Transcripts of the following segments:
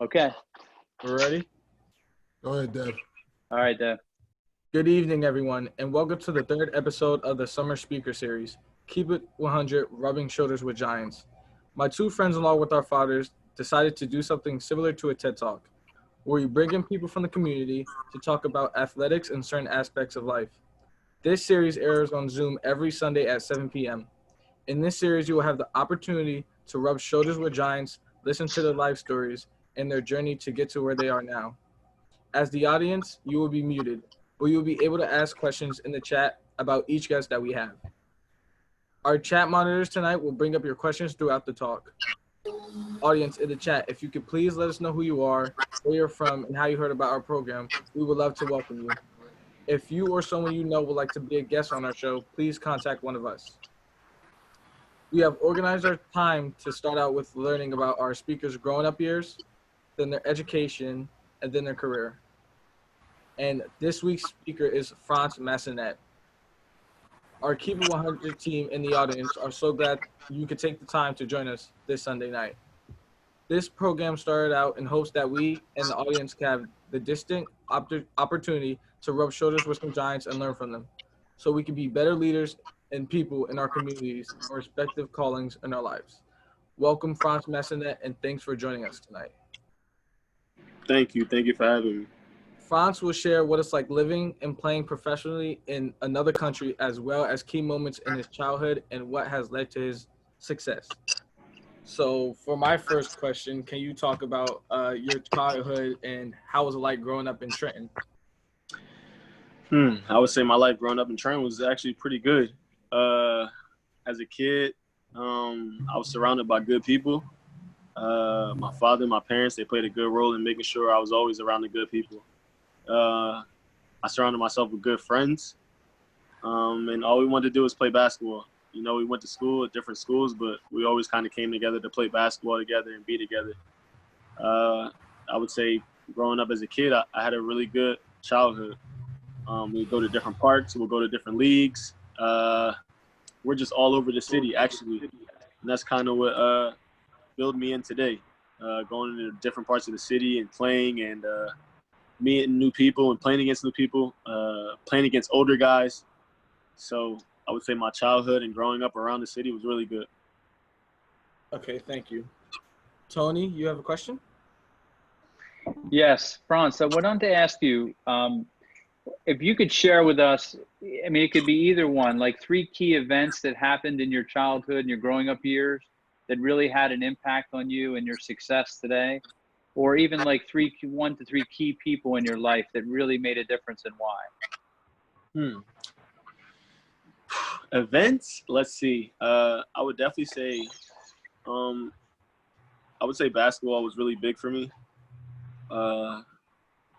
Okay. We're ready? Go ahead, Dev. All right, Dev. Good evening, everyone, and welcome to the third episode of the Summer Speaker Series, Keep It 100, Rubbing Shoulders with Giants. My two friends, along with our fathers, decided to do something similar to a TED Talk, where we bring in people from the community to talk about athletics and certain aspects of life. This series airs on Zoom every Sunday at 7 p.m. In this series, you will have the opportunity to rub shoulders with Giants, listen to their life stories, and their journey to get to where they are now. As the audience, you will be muted, but you will be able to ask questions in the chat about each guest that we have. Our chat monitors tonight will bring up your questions throughout the talk. Audience in the chat, if you could please let us know who you are, where you're from, and how you heard about our program, we would love to welcome you. If you or someone you know would like to be a guest on our show, please contact one of us. We have organized our time to start out with learning about our speakers' growing up years, then their education, and then their career. And this week's speaker is Frantz Massenat. Our Keep It 100 team in the audience are so glad you could take the time to join us this Sunday night. This program started out in hopes that we and the audience can have the distinct opportunity to rub shoulders with some Giants and learn from them, so we can be better leaders and people in our communities, our respective callings in our lives. Welcome, Frantz Massenat, and thanks for joining us tonight. Thank you. Thank you for having me. Frantz will share what it's like living and playing professionally in another country, as well as key moments in his childhood and what has led to his success. So for my first question, can you talk about your childhood and how was it like growing up in Trenton? I would say my life growing up in Trenton was actually pretty good. As a kid, I was surrounded by good people. My father and my parents, they played a good role in making sure I was always around the good people. I surrounded myself with good friends, and all we wanted to do was play basketball. You know, we went to school at different schools, but we always kind of came together to play basketball together and be together. I would say growing up as a kid, I had a really good childhood. We'd go to different parks, we'll go to different leagues. We're just all over the city, actually. And that's kind of what built me in today, going into different parts of the city and playing and meeting new people and playing against new people, playing against older guys. So I would say my childhood and growing up around the city was really good. Okay, thank you. Tony, you have a question? Yes, Frantz, I wanted to ask you, if you could share with us, I mean, it could be either one, like 3 key events that happened in your childhood and your growing up years that really had an impact on you and your success today, or even like 1 to 3 key people in your life that really made a difference and why. Events, let's see. I would definitely say, basketball was really big for me.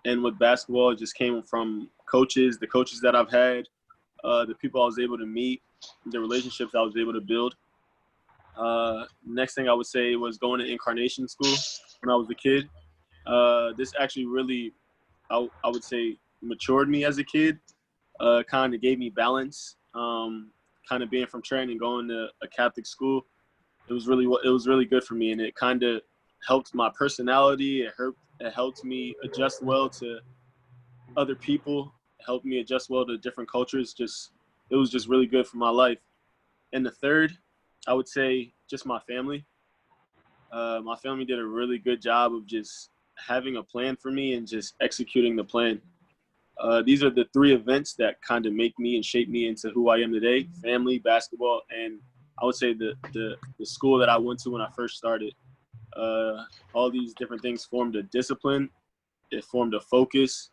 And with basketball, it just came from the coaches that I've had, the people I was able to meet, the relationships I was able to build. Next thing I would say was going to Incarnation School when I was a kid. This actually really, I would say, matured me as a kid, kind of gave me balance. Kind of being from Trenton and going to a Catholic school, it was really good for me, and it kind of helped my personality. It helped me adjust well to other people. It helped me adjust well to different cultures. It was just really good for my life. And the third, I would say, just my family. My family did a really good job of just having a plan for me and just executing the plan. These are the 3 events that kind of make me and shape me into who I am today: family, basketball, and I would say the school that I went to when I first started. All these different things formed a discipline. It formed a focus.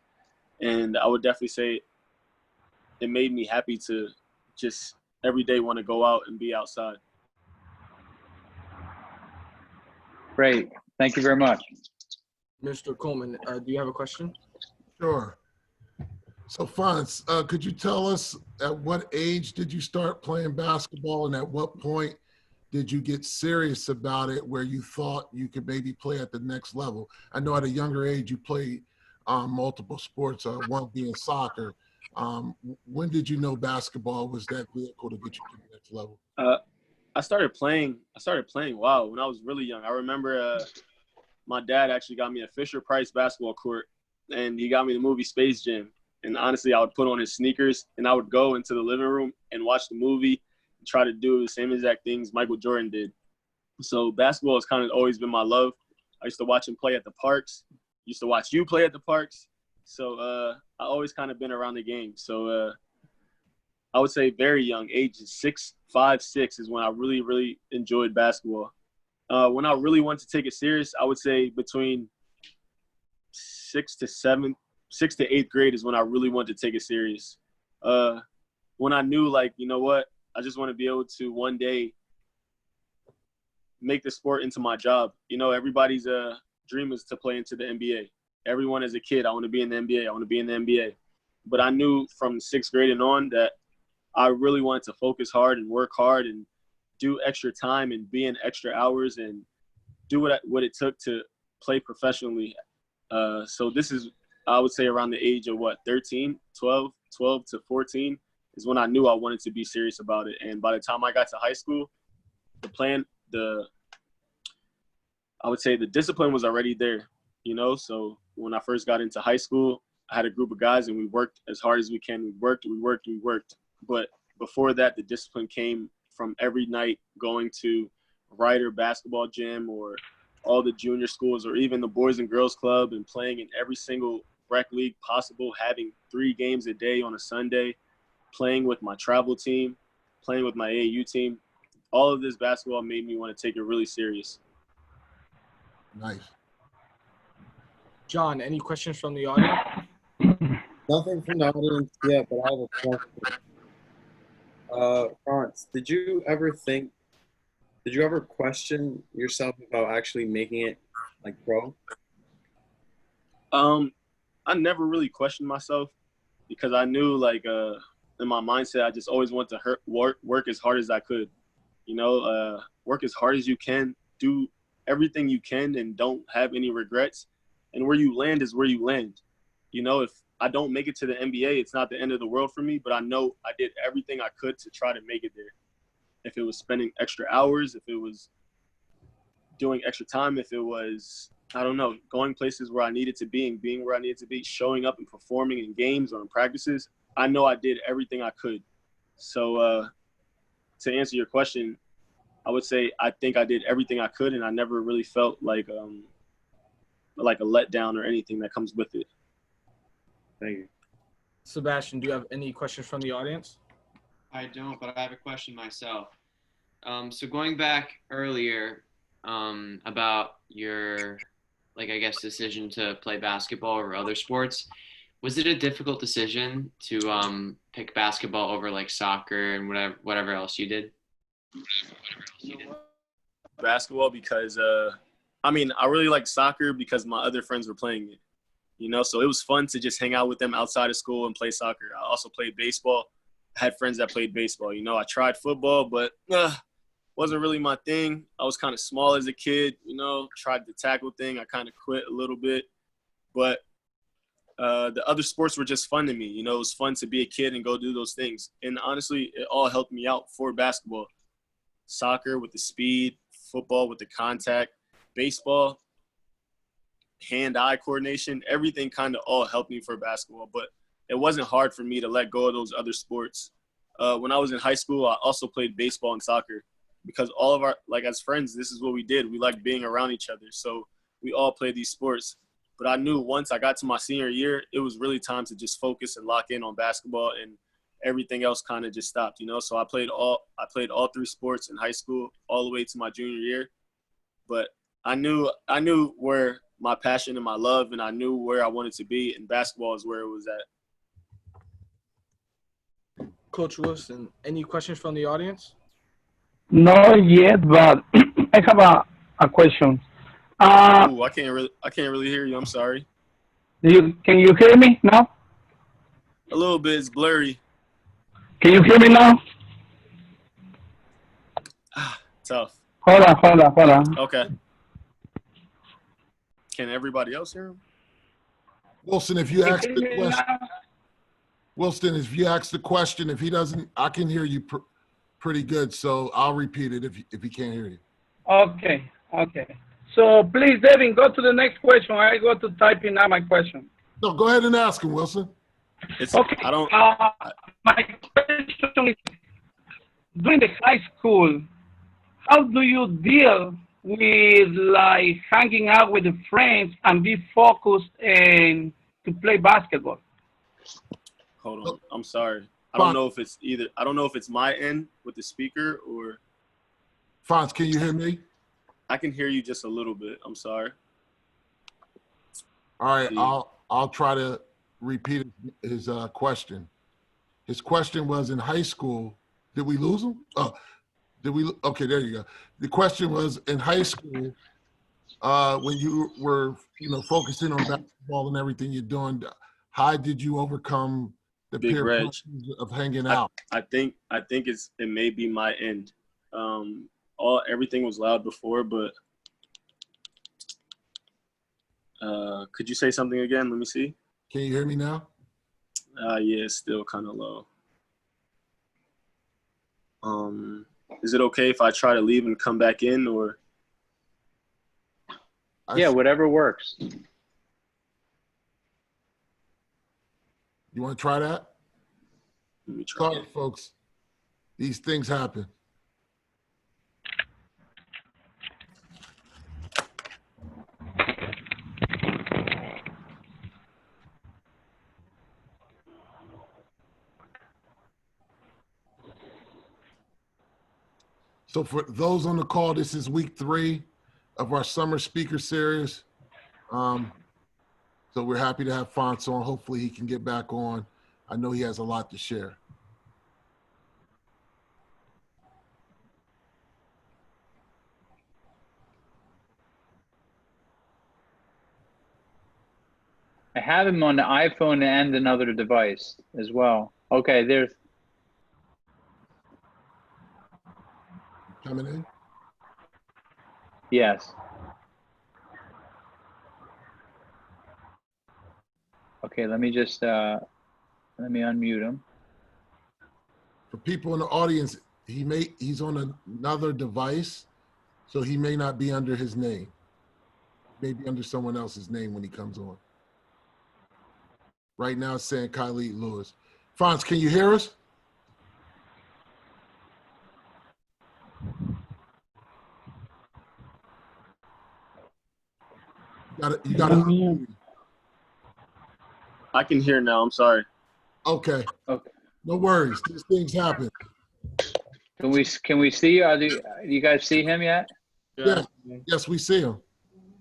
And I would definitely say it made me happy to just every day want to go out and be outside. Great. Thank you very much. Mr. Coleman, do you have a question? Sure. So, Frantz, could you tell us at what age did you start playing basketball, and at what point did you get serious about it where you thought you could maybe play at the next level? I know at a younger age you played multiple sports, one being soccer. When did you know basketball was that vehicle to get you to the next level? I started playing when I was really young. I remember my dad actually got me a Fisher-Price basketball court, and he got me the movie Space Jam. And honestly, I would put on his sneakers, and I would go into the living room and watch the movie and try to do the same exact things Michael Jordan did. So basketball has kind of always been my love. I used to watch him play at the parks. Used to watch you play at the parks. So I always kind of been around the game. So I would say very young, ages 5, 6 is when I really, really enjoyed basketball. When I really wanted to take it serious, I would say between 6th to 8th grade is when I really wanted to take it serious. When I knew, like, you know what, I just want to be able to one day make the sport into my job. You know, everybody's dream is to play into the NBA. Everyone as a kid, I want to be in the NBA. I want to be in the NBA. But I knew from 6th grade and on that I really wanted to focus hard and work hard and do extra time and be in extra hours and do what it took to play professionally. So this is, I would say, around the age of 12 to 14 is when I knew I wanted to be serious about it. And by the time I got to high school, I would say the discipline was already there, you know? So when I first got into high school, I had a group of guys and we worked as hard as we can. We worked. But before that, the discipline came from every night going to Ryder basketball gym or all the junior schools or even the Boys and Girls Club and playing in every single rec league possible, having 3 games a day on a Sunday, playing with my travel team, playing with my AAU team. All of this basketball made me want to take it really serious. Nice. John, any questions from the audience? Nothing from the audience yet, but I have a question. Frantz, did you ever question yourself about actually making it like pro? I never really questioned myself because I knew, like, in my mindset, I just always wanted to work as hard as I could. You know, work as hard as you can, do everything you can, and don't have any regrets. And where you land is where you land. You know, if I don't make it to the NBA, it's not the end of the world for me, but I know I did everything I could to try to make it there. If it was spending extra hours, if it was doing extra time, if it was, I don't know, going places where I needed to be and being where I needed to be, showing up and performing in games or in practices, I know I did everything I could. So to answer your question, I would say I think I did everything I could, and I never really felt like a letdown or anything that comes with it. Thank you. Sebastian, do you have any questions from the audience? I don't, but I have a question myself. So going back earlier about your, decision to play basketball or other sports, was it a difficult decision to pick basketball over like soccer and whatever else you did? Basketball because I really like soccer because my other friends were playing it, you know, so it was fun to just hang out with them outside of school and play soccer. I also played baseball. I had friends that played baseball. You know, I tried football, but wasn't really my thing. I was kind of small as a kid, you know, tried the tackle thing. I kind of quit a little bit, but the other sports were just fun to me. You know, it was fun to be a kid and go do those things. And honestly, it all helped me out for basketball. Soccer with the speed, football with the contact, baseball, hand-eye coordination, everything kind of all helped me for basketball. But it wasn't hard for me to let go of those other sports. When I was in high school, I also played baseball and soccer because all of our, as friends, this is what we did. We liked being around each other. So we all played these sports. But I knew once I got to my senior year, it was really time to just focus and lock in on basketball, and everything else kind of just stopped, you know. So I played all 3 sports in high school all the way to my junior year. But I knew where my passion and my love, and I knew where I wanted to be, and basketball is where it was at. Coach Wilson, any questions from the audience? Not yet, but I have a question. Ooh, I can't really hear you. I'm sorry. Can you hear me now? A little bit. It's blurry. Can you hear me now? Tough. Hold on. Okay. Can everybody else hear him? Wilson, if you ask the question, if he doesn't, I can hear you pretty good. So I'll repeat it if he can't hear you. Okay. So please, Devin, go to the next question. I go to typing out my question. No, go ahead and ask him, Wilson. Okay. My question is, during the high school, how do you deal with like hanging out with the friends and be focused and to play basketball? Hold on. I'm sorry. I don't know if it's my end with the speaker or. Frantz, can you hear me? I can hear you just a little bit. I'm sorry. All right, I'll try to repeat his question. His question was, in high school, did we lose him? Oh, okay, there you go. The question was, in high school, when you were, focusing on basketball and everything you're doing, how did you overcome the peer pressure of hanging out? I think it may be my end. Everything was loud before, but could you say something again? Let me see. Can you hear me now? Yeah, it's still kind of low. Is it okay if I try to leave and come back in, or? Yeah, whatever works. You want to try that? Let me try. Sorry, folks. These things happen. So for those on the call, this is week 3 of our summer speaker series. So we're happy to have Frantz on. Hopefully he can get back on. I know he has a lot to share. I have him on the iPhone and another device as well. Okay, there's. Coming in? Yes. Okay, let me just let me unmute him. For people in the audience, he's on another device, so he may not be under his name. Maybe under someone else's name when he comes on. Right now it's saying Kylie Lewis. Frantz, can you hear us? You gotta I can hear now. I'm sorry. Okay. Okay. No worries. These things happen. Can we see? Do you guys see him yet? Yeah. Yes, we see him.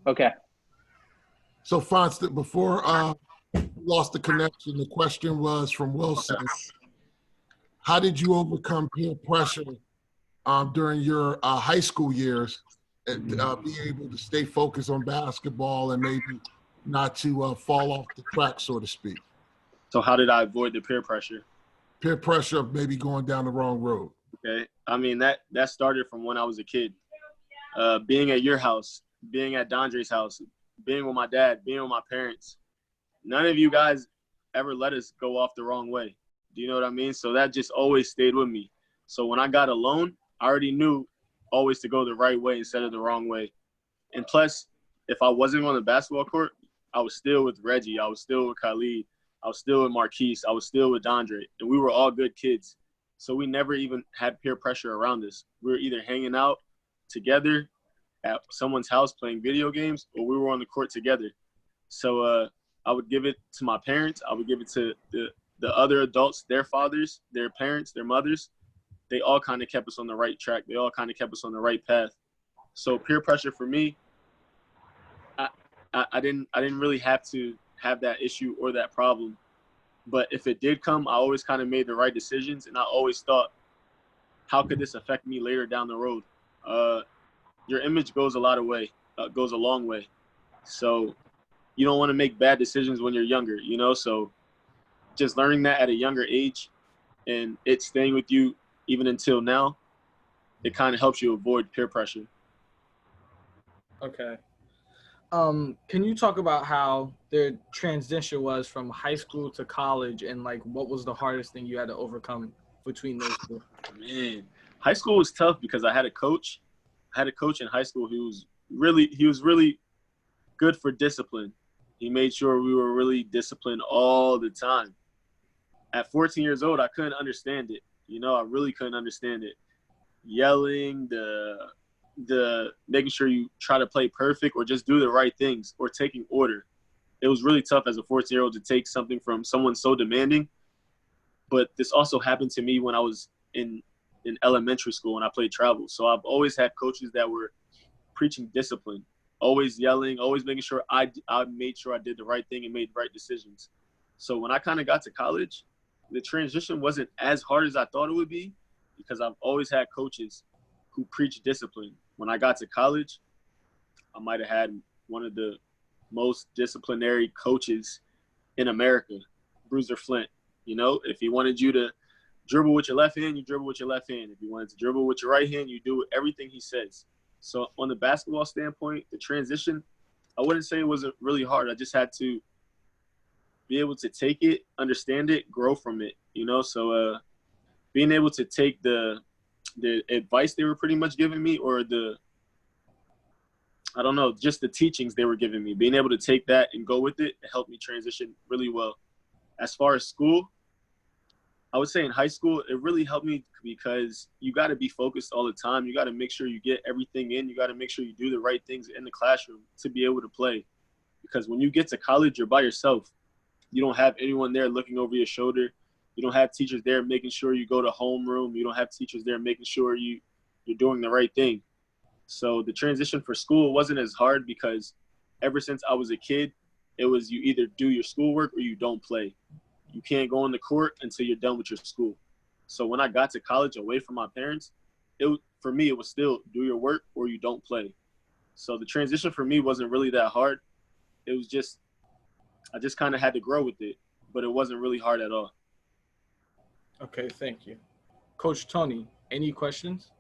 Okay. So Frantz, before lost the connection, the question was from Wilson. How did you overcome peer pressure during your high school years and be able to stay focused on basketball and maybe not to fall off the track, so to speak? So how did I avoid the peer pressure? Peer pressure of maybe going down the wrong road. Okay. I mean, that started from when I was a kid. Being at your house, being at Dondre's house, being with my dad, being with my parents. None of you guys ever let us go off the wrong way. Do you know what I mean? So that just always stayed with me. So when I got alone, I already knew always to go the right way instead of the wrong way. And plus, if I wasn't on the basketball court, I was still with Reggie. I was still with Khalid. I was still with Marquise. I was still with Dondre. And we were all good kids. So we never even had peer pressure around us. We were either hanging out together at someone's house playing video games, or we were on the court together. So I would give it to my parents. I would give it to the other adults, their fathers, their parents, their mothers. They all kind of kept us on the right track. They all kind of kept us on the right path. So peer pressure for me, I didn't really have to have that issue or that problem. But if it did come, I always kind of made the right decisions, and I always thought, how could this affect me later down the road? Your image goes a long way. So you don't want to make bad decisions when you're younger, So just learning that at a younger age and it staying with you even until now, it kind of helps you avoid peer pressure. Okay. Can you talk about how the transition was from high school to college, and like what was the hardest thing you had to overcome between those two? Man, high school was tough because I had a coach. I had a coach in high school who was he was really good for discipline. He made sure we were really disciplined all the time. At 14 years old, I couldn't understand it. You know, I really couldn't understand it. Yelling, the making sure you try to play perfect or just do the right things or taking order. It was really tough as a 14-year-old to take something from someone so demanding. But this also happened to me when I was in elementary school when I played travel. So I've always had coaches that were preaching discipline, always yelling, always making sure I made sure I did the right thing and made right decisions. So when I kind of got to college, the transition wasn't as hard as I thought it would be because I've always had coaches who preach discipline. When I got to college, I might have had one of the most disciplinary coaches in America, Bruiser Flint. You know, if he wanted you to dribble with your left hand, you dribble with your left hand. If you wanted to dribble with your right hand, you do everything he says. So on the basketball standpoint, the transition, I wouldn't say it wasn't really hard. I just had to be able to take it, understand it, grow from it, you know? So being able to take the advice they were pretty much giving me or just the teachings they were giving me, being able to take that and go with it, it helped me transition really well. As far as school, I would say in high school, it really helped me because you got to be focused all the time. You got to make sure you get everything in. You got to make sure you do the right things in the classroom to be able to play. Because when you get to college, you're by yourself. You don't have anyone there looking over your shoulder. You don't have teachers there making sure you go to homeroom. You don't have teachers there making sure you're doing the right thing. So the transition for school wasn't as hard because ever since I was a kid, it was you either do your schoolwork or you don't play. You can't go on the court until you're done with your school. So when I got to college away from my parents, for me, it was still do your work or you don't play. So the transition for me wasn't really that hard. It was just, I just kind of had to grow with it, but it wasn't really hard at all. Okay, thank you. Coach Tony, any questions?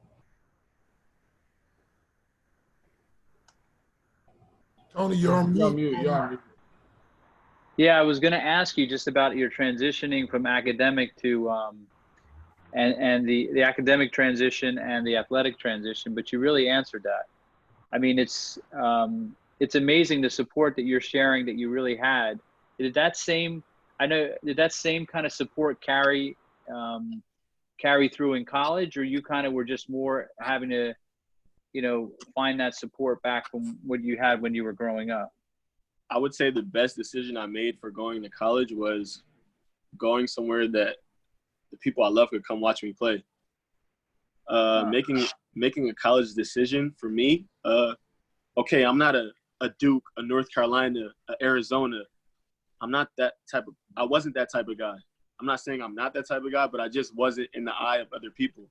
Tony, you're on mute. You're on mute. Yeah, I was going to ask you just about your transitioning from academic to and the academic transition and the athletic transition, but you really answered that. I mean, it's amazing the support that you're sharing that you really had. Did that same kind of support carry through in college, or you kind of were just more having to, find that support back from what you had when you were growing up? I would say the best decision I made for going to college was going somewhere that the people I love could come watch me play. Making a college decision for me, okay, I'm not a Duke, a North Carolina, a Arizona. I wasn't that type of guy. I'm not saying I'm not that type of guy, but I just wasn't in the eye of other people.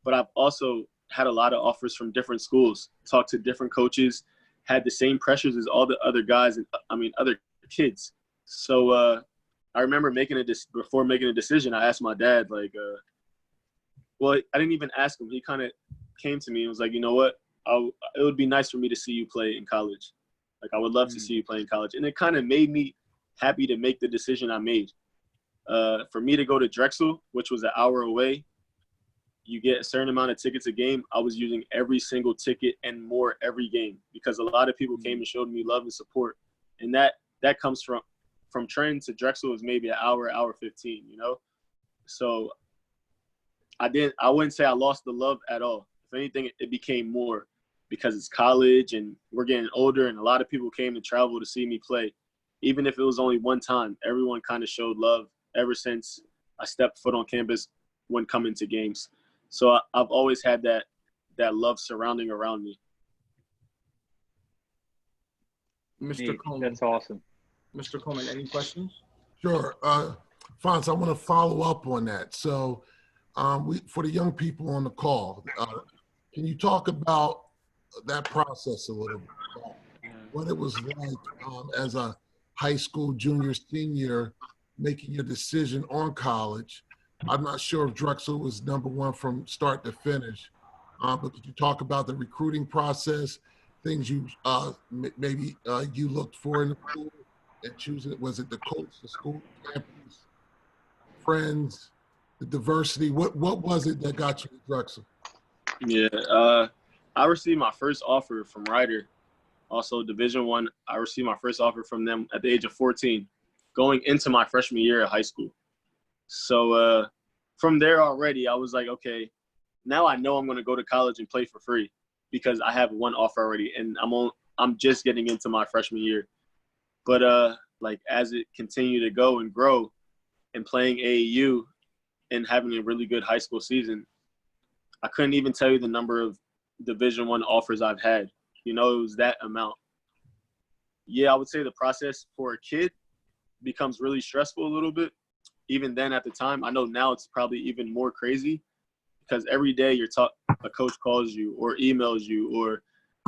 But I've also had a lot of offers from different schools, talked to different coaches, had the same pressures as all the other guys and other kids. So I remember before making a decision, I asked my dad, I didn't even ask him. He kind of came to me and was like, you know what? It would be nice for me to see you play in college. Like, I would love to see you play in college. And it kind of made me happy to make the decision I made. For me to go to Drexel, which was an hour away, you get a certain amount of tickets a game. I was using every single ticket and more every game because a lot of people came and showed me love and support. And that comes from training to Drexel is maybe an hour 15, So I wouldn't say I lost the love at all. If anything, it became more because it's college and we're getting older and a lot of people came to travel to see me play. Even if it was only one time, everyone kind of showed love ever since I stepped foot on campus when coming to games. So I've always had that love surrounding around me. Mr. Coleman. That's awesome. Mr. Coleman, any questions? Sure. Frantz, I want to follow up on that. So for the young people on the call, can you talk about that process a little bit? What it was like as a high school junior, senior, making your decision on college. I'm not sure if Drexel was number one from start to finish, but could you talk about the recruiting process, things you maybe you looked for in the school and choosing? Was it the coach, the school, campus, friends, the diversity? What was it that got you to Drexel? Yeah, I received my first offer from Ryder, also Division I. I received my first offer from them at the age of 14, going into my freshman year of high school. So from there already, I was like, okay, now I know I'm going to go to college and play for free because I have one offer already, and I'm just getting into my freshman year. But like as it continued to go and grow, and playing AAU and having a really good high school season, I couldn't even tell you the number of Division I offers I've had. You know, it was that amount. Yeah, I would say the process for a kid becomes really stressful a little bit. Even then at the time, I know now it's probably even more crazy because every day a coach calls you or emails you, or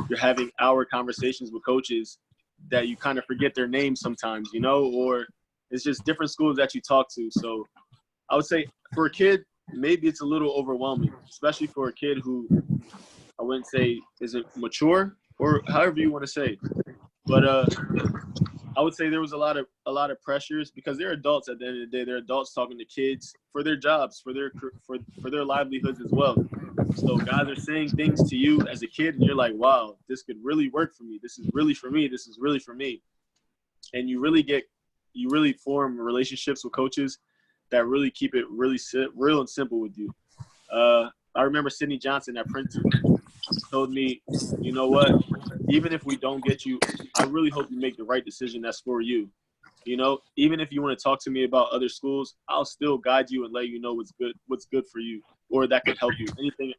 you're having hour conversations with coaches that you kind of forget their names sometimes, you know, or it's just different schools that you talk to. So I would say for a kid, maybe it's a little overwhelming, especially for a kid who I wouldn't say isn't mature or however you want to say. But I would say there was a lot of pressures because they're adults at the end of the day. They're adults talking to kids for their jobs, for their livelihoods as well. So guys are saying things to you as a kid, and you're like, wow, this could really work for me. This is really for me. This is really for me. And you really form relationships with coaches that really keep it really real and simple with you. I remember Sidney Johnson at Princeton told me, you know what, even if we don't get you, I really hope you make the right decision that's for you. You know, even if you want to talk to me about other schools, I'll still guide you and let you know what's good for you, or that could help you.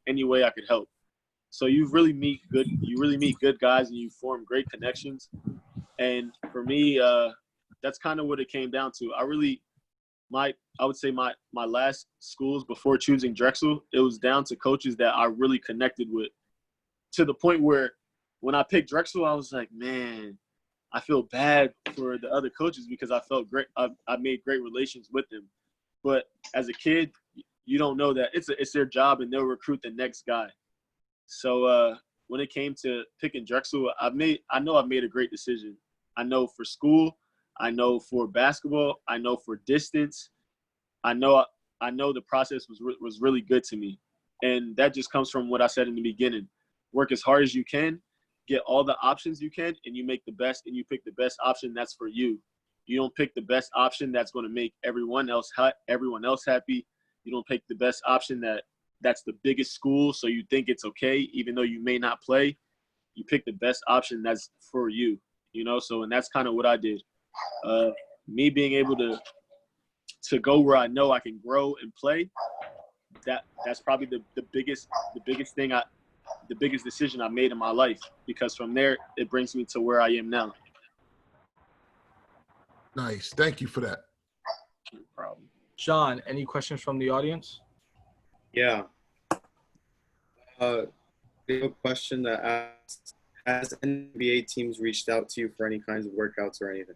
Any way I could help. So you really meet good guys, and you form great connections. And for me, that's kind of what it came down to. I would say my last schools before choosing Drexel, it was down to coaches that I really connected with, to the point where when I picked Drexel, I was like, man, I feel bad for the other coaches because I felt great. I made great relations with them. But as a kid, you don't know that it's their job, and they'll recruit the next guy. So when it came to picking Drexel, I know I've made a great decision. I know for school, I know for basketball, I know for distance. I know the process was really good to me. And that just comes from what I said in the beginning. Work as hard as you can, get all the options you can, and you make the best, and you pick the best option that's for you. You don't pick the best option that's going to make everyone else happy. You don't pick the best option that's the biggest school, so you think it's okay, even though you may not play. You pick the best option that's for you, you know? So, and that's kind of what I did. Me being able to go where I know I can grow and play, that's probably the biggest decision I made in my life, because from there, it brings me to where I am now. Nice. Thank you for that. No problem. John, any questions from the audience? Yeah. We have a question that asks, has NBA teams reached out to you for any kinds of workouts or anything?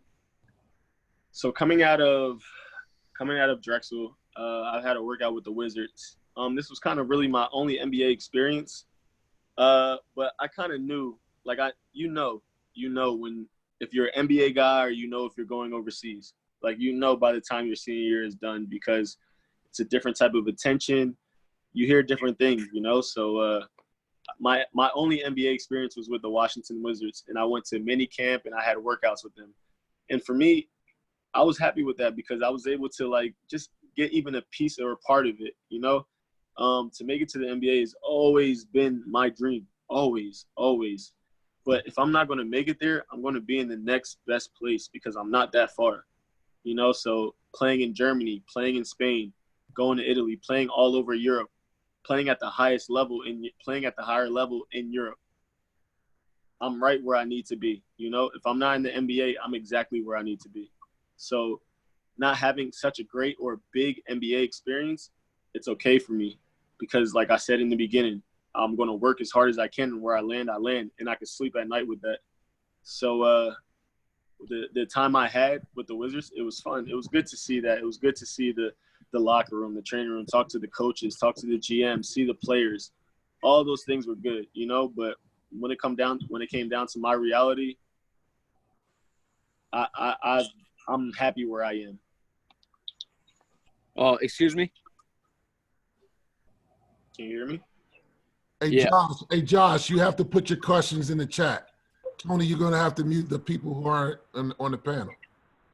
So coming out of Drexel, I've had a workout with the Wizards. This was kind of really my only NBA experience. But I kind of knew, like you know when, if you're an NBA guy, or you know if you're going overseas, like you know by the time your senior year is done, because it's a different type of attention. You hear different things, you know. So my only NBA experience was with the Washington Wizards, and I went to mini camp and I had workouts with them. And for me, I was happy with that because I was able to like just get even a piece or a part of it, you know. To make it to the NBA has always been my dream, always. But if I'm not going to make it there, I'm going to be in the next best place because I'm not that far, you know. So playing in Germany, playing in Spain, going to Italy, playing all over Europe, playing at the highest level playing at the higher level in Europe, I'm right where I need to be, you know. If I'm not in the NBA, I'm exactly where I need to be. So not having such a great or big NBA experience, it's okay for me. Because like I said in the beginning, I'm going to work as hard as I can, and where I land, and I can sleep at night with that. So the time I had with the Wizards, it was fun. It was good to see that. It was good to see the locker room, the training room, talk to the coaches, talk to the GM, see the players. All those things were good, you know. But when it came down to my reality, I'm happy where I am. Oh, excuse me? Can you hear me? Hey, Yeah. Josh, you have to put your questions in the chat. Tony, you're going to have to mute the people who aren't on the panel.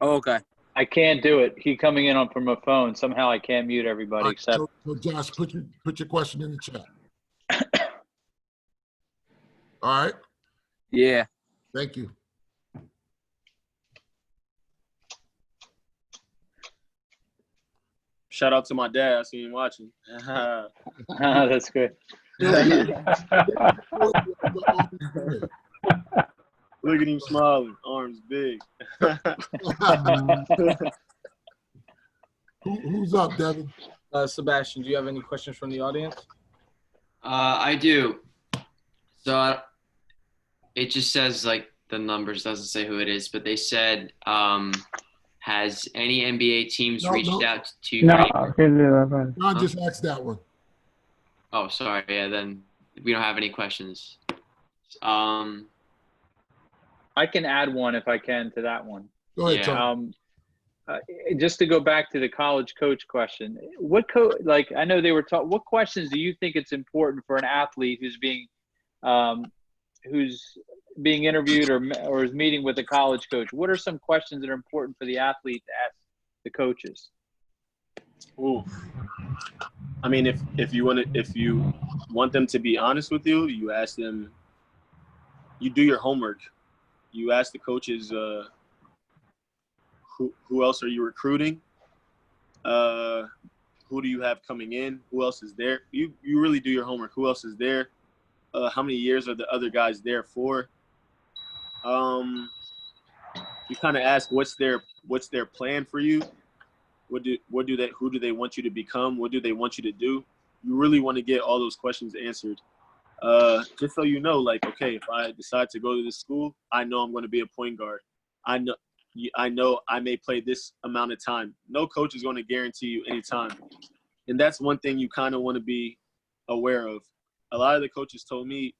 Oh, okay. I can't do it. He coming in from a phone. Somehow I can't mute everybody All right, except. so Josh, put your question in the chat. All right. Yeah. Thank you. Shout out to my dad. I see him watching. That's good. Look at him smiling. Arms big. Who's up, Devin? Sebastian, do you have any questions from the audience? I do. So it just says like the numbers, doesn't say who it is, but they said, has any NBA teams reached out to you? No, I just asked that one. Oh, sorry. Yeah, then we don't have any questions. I can add one if I can to that one. Go ahead, Yeah. Tony. Just to go back to the college coach question, I know they were taught. What questions do you think it's important for an athlete who's being interviewed or is meeting with a college coach? What are some questions that are important for the athlete to ask the coaches? Ooh. I mean, if you want them to be honest with you, you ask them. You do your homework. You ask the coaches. Who else are you recruiting? Who do you have coming in? Who else is there? You really do your homework. Who else is there? How many years are the other guys there for? You kind of ask what's their plan for you? Who do they want you to become? What do they want you to do? You really want to get all those questions answered. Just so you know, like, okay, if I decide to go to this school, I know I'm going to be a point guard. I know I may play this amount of time. No coach is going to guarantee you any time. And that's one thing you kind of want to be aware of. A lot of the coaches told me,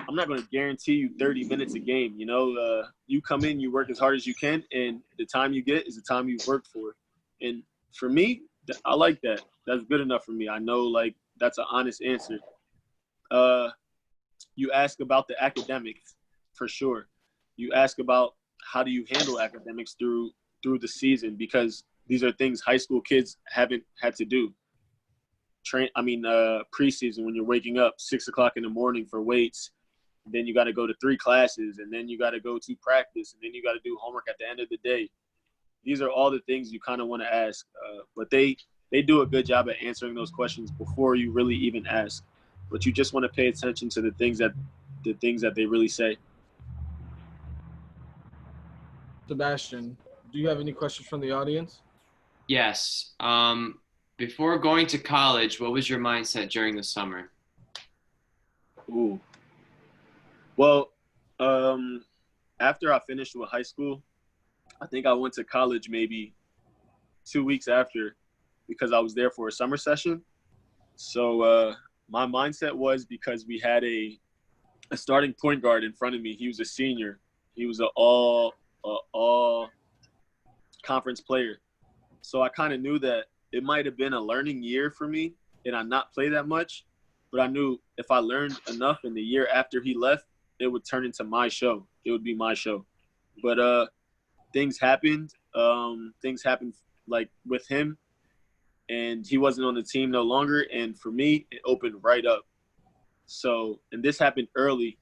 I'm not going to guarantee you 30 minutes a game. You know, you come in, you work as hard as you can, and the time you get is the time you've worked for. And for me, I like that. That's good enough for me. I know, like, that's an honest answer. You ask about the academics, for sure. You ask about how do you handle academics through the season, because these are things high school kids haven't had to do. Preseason, when you're waking up 6 o'clock in the morning for weights, then you got to go to 3 classes, and then you got to go to practice, and then you got to do homework at the end of the day. These are all the things you kind of want to ask, but they do a good job at answering those questions before you really even ask. But you just want to pay attention to the things that they really say. Sebastian, do you have any questions from the audience? Yes. Before going to college, what was your mindset during the summer? Ooh. Well, after I finished with high school, I think I went to college maybe 2 weeks after, because I was there for a summer session. So my mindset was, because we had a starting point guard in front of me. He was a senior. He was an all conference player. So I kind of knew that it might have been a learning year for me and I not play that much, but I knew if I learned enough in the year after he left, it would turn into my show. It would be my show. But things happened. Things happened like with him, and he wasn't on the team no longer. And for me, it opened right up. So, and this happened early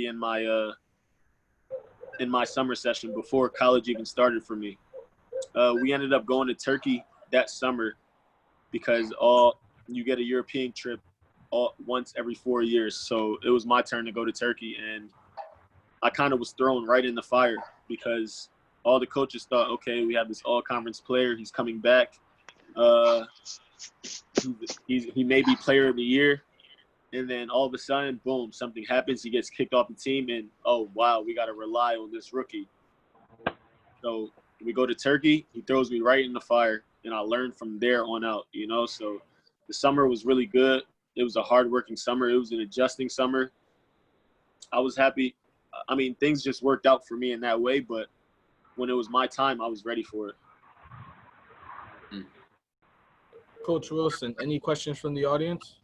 in my summer session before college even started for me. We ended up going to Turkey that summer because you get a European trip once every 4 years. So it was my turn to go to Turkey, and I kind of was thrown right in the fire because all the coaches thought, okay, we have this all-conference player. He's coming back. He may be player of the year. And then all of a sudden, boom, something happens. He gets kicked off the team, and, oh, wow, we got to rely on this rookie. So we go to Turkey. He throws me right in the fire, and I learned from there on out, you know. So the summer was really good. It was a hard-working summer. It was an adjusting summer. I was happy. I mean, things just worked out for me in that way, but when it was my time, I was ready for it. Coach Wilson, any questions from the audience?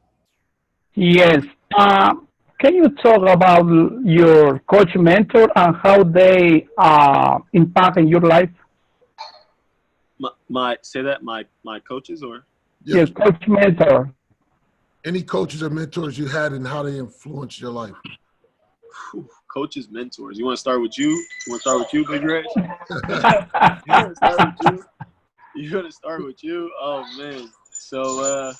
Yes. Can you talk about your coach mentor and how they impact in your life? My say that my coaches or Your Yes. coach mentor. Any coaches or mentors you had and how they influenced your life? coaches, mentors. You want to start with you? You want to start with you, Big Reg? You want to start with you? You want to start with you? Oh man. So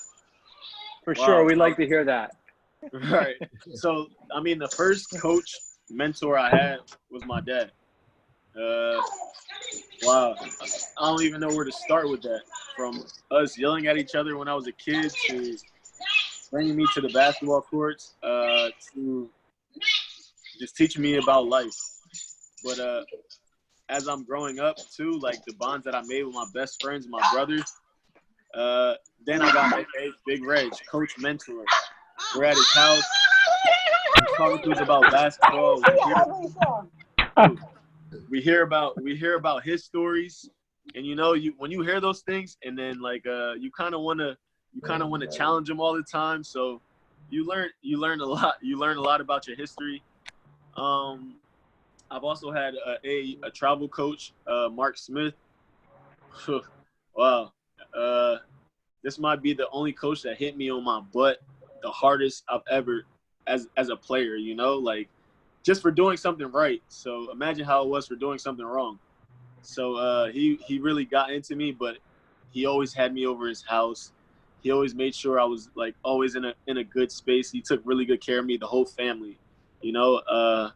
For wow. sure, we'd like to hear that. Right. So I mean, the first coach mentor I had was my dad. Wow. I don't even know where to start with that. From us yelling at each other when I was a kid to bringing me to the basketball courts to just teaching me about life. But as I'm growing up too, like the bonds that I made with my best friends, my brothers, then I got Big Reg, coach mentor. We're at his house. He's talking to us about basketball. We hear about his stories, and you know, when you hear those things, and then like you kind of want to challenge him all the time. So you learn a lot. You learn a lot about your history. I've also had a travel coach, Mark Smith. Wow, this might be the only coach that hit me on my butt the hardest I've ever as a player. You know, like just for doing something right. So imagine how it was for doing something wrong. So he really got into me, but he always had me over his house. He always made sure I was like always in a good space. He took really good care of me, the whole family. You know,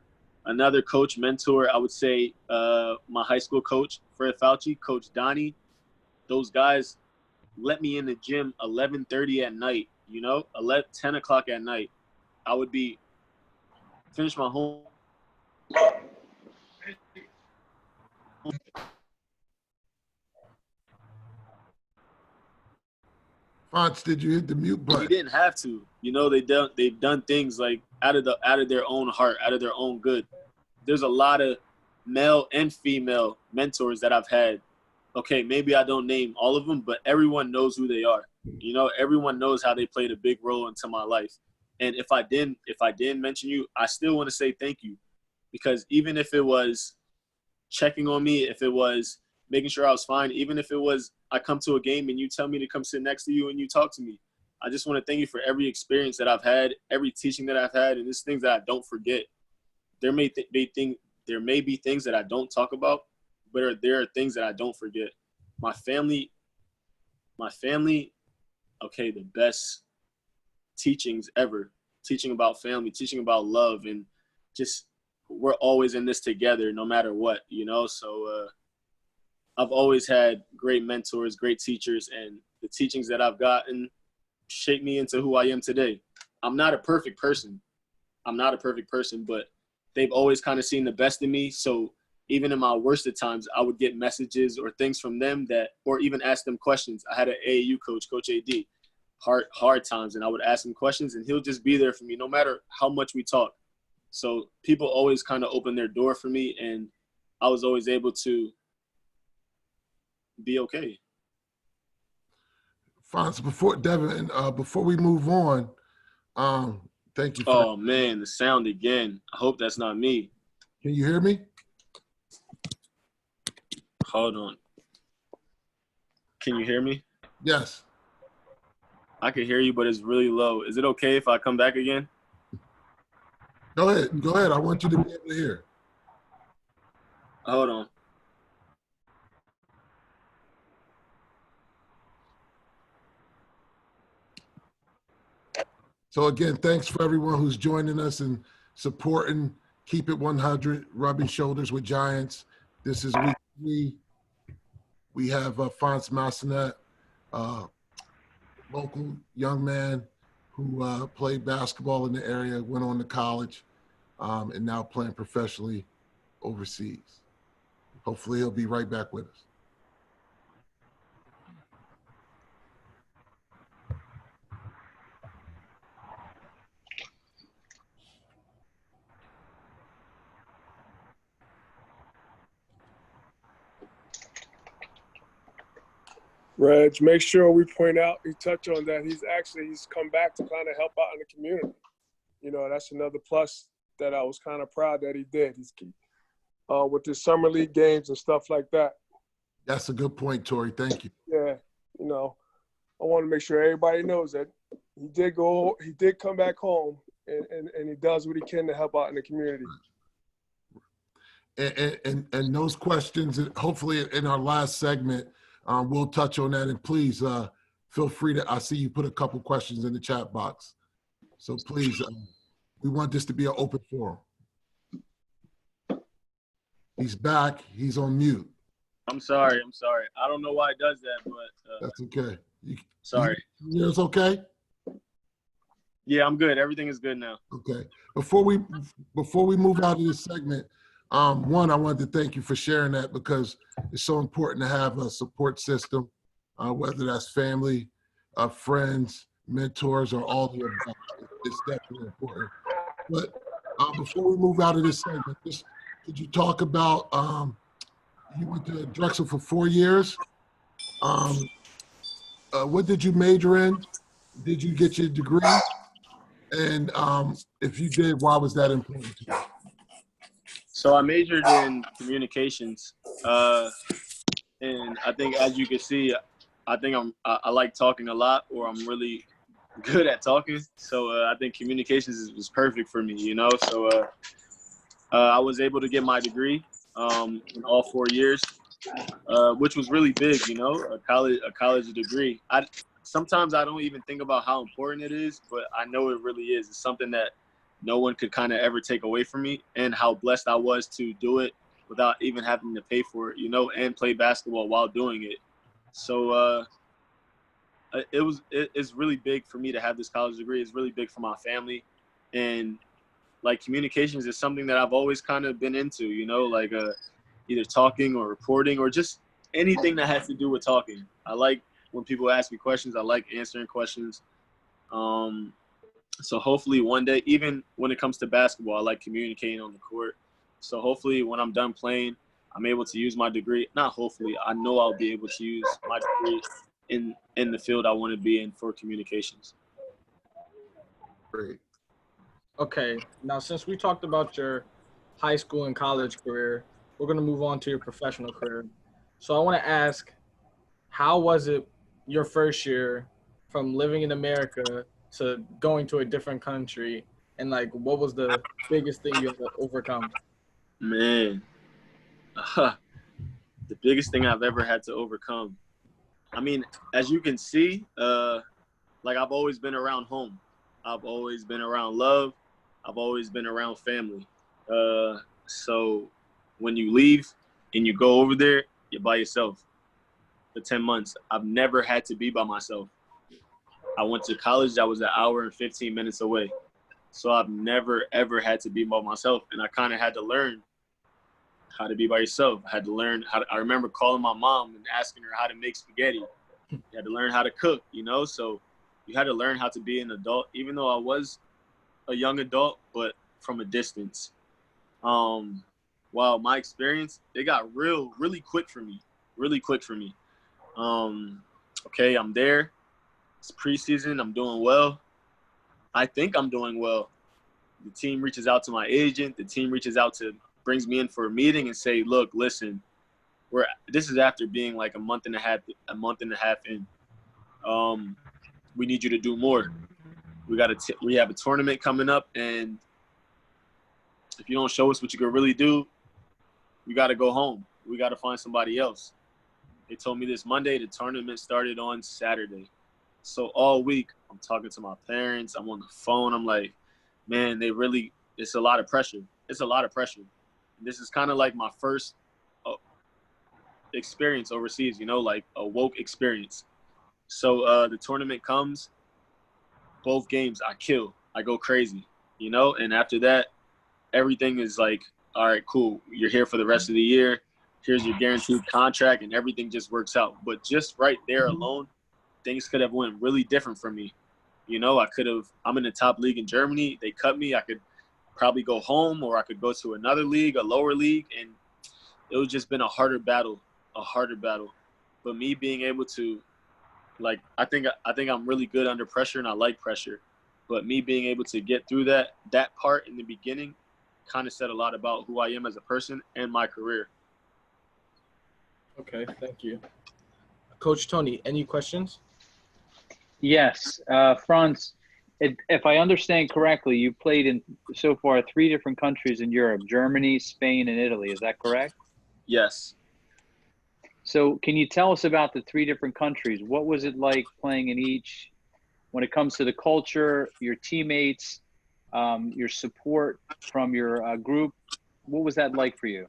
another coach mentor, I would say my high school coach, Fred Fauci, Coach Donnie. Those guys let me in the gym 11:30 at night. You know, 10 o'clock at night. I would be finish my home. Frantz, did you hit the mute button? He didn't have to. You know, they've done things like out of their own heart, out of their own good. There's a lot of male and female mentors that I've had. Okay, maybe I don't name all of them, but everyone knows who they are. You know, everyone knows how they played a big role into my life. And if I didn't mention you, I still want to say thank you, because even if it was checking on me, if it was making sure I was fine, even if it was I come to a game and you tell me to come sit next to you and you talk to me, I just want to thank you for every experience that I've had, every teaching that I've had, and there's things that I don't forget. There may be things that I don't talk about, but there are things that I don't forget. My family, okay, the best teachings ever. Teaching about family, teaching about love, and just we're always in this together no matter what, you know? So I've always had great mentors, great teachers, and the teachings that I've gotten shaped me into who I am today. I'm not a perfect person, but they've always kind of seen the best in me. So even in my worst of times, I would get messages or things from them or even ask them questions. I had an AAU coach, Coach AD, hard times, and I would ask him questions, and he'll just be there for me no matter how much we talk. So people always kind of open their door for me, and I was always able to be okay. Frantz, before we move on, thank you. Oh man, the sound again. I hope that's not me. Can you hear me? Hold on. Can you hear me? Yes. I can hear you, but it's really low. Is it okay if I come back again? Go ahead. I want you to be able to hear. Hold on. So again, thanks for everyone who's joining us and supporting Keep It 100, Rubbing Shoulders with Giants. This is week 3. We have Frantz Massenat, local young man who played basketball in the area, went on to college, and now playing professionally overseas. Hopefully he'll be right back with us. Reg, make sure we point out, you touch on that. He's come back to kind of help out in the community. that's another plus that I was kind of proud that he did. He's with the summer league games and stuff like that. That's a good point, Tori. Thank you. Yeah, I want to make sure everybody knows that he did come back home, and he does what he can to help out in the community. And those questions, hopefully in our last segment, we'll touch on that. And please feel free to, I see you put a couple questions in the chat box. So please, we want this to be an open forum. He's back. He's on mute. I'm sorry. I don't know why it does that, but that's okay. Sorry. Yours okay? Yeah, I'm good. Everything is good now. Okay. Before we move out of this segment, one, I wanted to thank you for sharing that, because it's so important to have a support system, whether that's family, friends, mentors, or all the above. It's definitely important. But before we move out of this segment, could you talk about, you went to Drexel for 4 years. What did you major in? Did you get your degree? And if you did, why was that important to you? So I majored in communications, and I think, as you can see, I think I like talking a lot, or I'm really good at talking. So I think communications was perfect for me, So I was able to get my degree in all 4 years, which was really big, a college degree. Sometimes I don't even think about how important it is, but I know it really is. It's something that no one could kind of ever take away from me, and how blessed I was to do it without even having to pay for it, and play basketball while doing it. So it's really big for me to have this college degree. It's really big for my family, and like communications is something that I've always kind of been into, either talking or reporting or just anything that has to do with talking. I like when people ask me questions. I like answering questions. So hopefully one day, even when it comes to basketball, I like communicating on the court. So hopefully when I'm done playing, I'm able to use my degree. Not hopefully, I know I'll be able to use my degree in the field I want to be in for communications. Great. Okay, now since we talked about your high school and college career, we're going to move on to your professional career. So I want to ask, how was it your first year from living in America to going to a different country, and what was the biggest thing you had to overcome? Man, the biggest thing I've ever had to overcome. I mean, as you can see, I've always been around home. I've always been around love. I've always been around family. So when you leave and you go over there, you're by yourself for 10 months. I've never had to be by myself. I went to college that was an hour and 15 minutes away. So I've never, ever had to be by myself. And I kind of had to learn how to be by yourself. I had to learn I remember calling my mom and asking her how to make spaghetti. You had to learn how to cook, So you had to learn how to be an adult, even though I was a young adult, but from a distance. Wow, my experience, it got really quick for me. Okay, I'm there. It's preseason. I'm doing well. I think I'm doing well. The team reaches out to my agent. The team brings me in for a meeting and say, look, listen, this is after being like a month and a half in. We need you to do more. We have a tournament coming up, and if you don't show us what you can really do, we got to go home. We got to find somebody else. They told me this Monday. The tournament started on Saturday. So all week, I'm talking to my parents. I'm on the phone. I'm like, man, it's a lot of pressure. And this is kind of like my first experience overseas, like a woke experience. So the tournament comes, both games, I go crazy, and after that, everything is like, all right, cool. You're here for the rest of the year. Here's your guaranteed contract, and everything just works out. But just right there alone, things could have went really different for me. I'm in the top league in Germany. They cut me. I could probably go home, or I could go to another league, a lower league, and it was just been a harder battle. But me being able to, I think I'm really good under pressure, and I like pressure. But me being able to get through that part in the beginning kind of said a lot about who I am as a person and my career. Okay, thank you. Coach Tony, any questions? Yes, Franz, if I understand correctly, you played in so far 3 different countries in Europe: Germany, Spain, and Italy. Is that correct? Yes. So can you tell us about the 3 different countries? What was it like playing in each when it comes to the culture, your teammates, your support from your group? What was that like for you?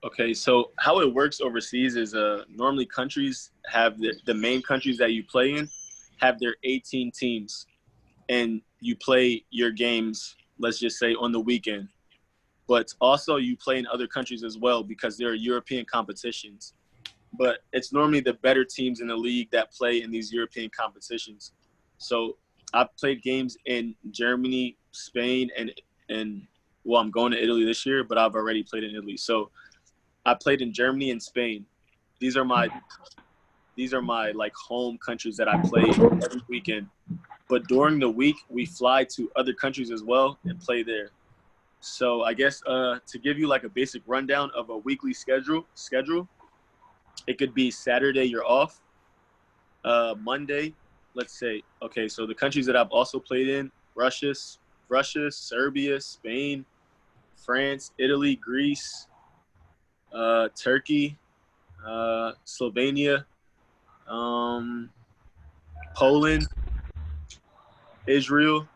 Okay, so how it works overseas is normally countries have the main countries that you play in have their 18 teams, and you play your games, let's just say, on the weekend. But also you play in other countries as well because there are European competitions. But it's normally the better teams in the league that play in these European competitions. So I've played games in Germany, Spain, and well, I'm going to Italy this year, but I've already played in Italy. So I played in Germany and Spain. These are my like home countries that I play every weekend. But during the week, we fly to other countries as well and play there. So I guess to give you like a basic rundown of a weekly schedule, it could be Saturday you're off. Monday, let's say, okay, so the countries that I've also played in: Russia, Serbia, Spain, France, Italy, Greece, Turkey, Slovenia, Poland, Israel,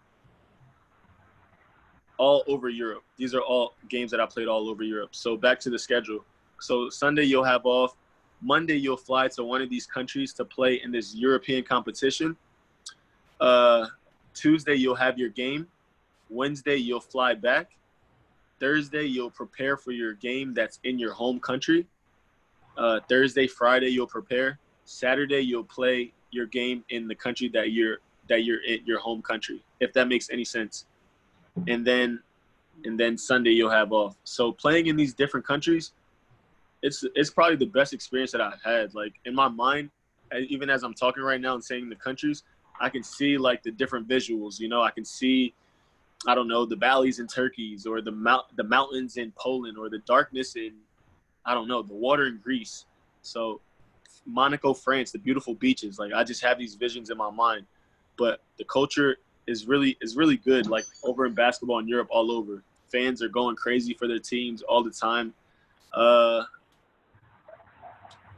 all over Europe. These are all games that I played all over Europe. So back to the schedule. So Sunday you'll have off. Monday you'll fly to one of these countries to play in this European competition. Tuesday you'll have your game. Wednesday you'll fly back. Thursday you'll prepare for your game that's in your home country. Thursday, Friday you'll prepare. Saturday you'll play your game in the country that you're in, your home country, if that makes any sense. And then Sunday you'll have off. So playing in these different countries, it's probably the best experience that I've had. Like in my mind, even as I'm talking right now and saying the countries, I can see like the different visuals. You know, I can see, I don't know, the valleys in Turkey, or the mountains in Poland, or the darkness in, I don't know, the water in Greece. So Monaco, France, the beautiful beaches. Like I just have these visions in my mind. But the culture is really good. Like over in basketball in Europe, all over, fans are going crazy for their teams all the time.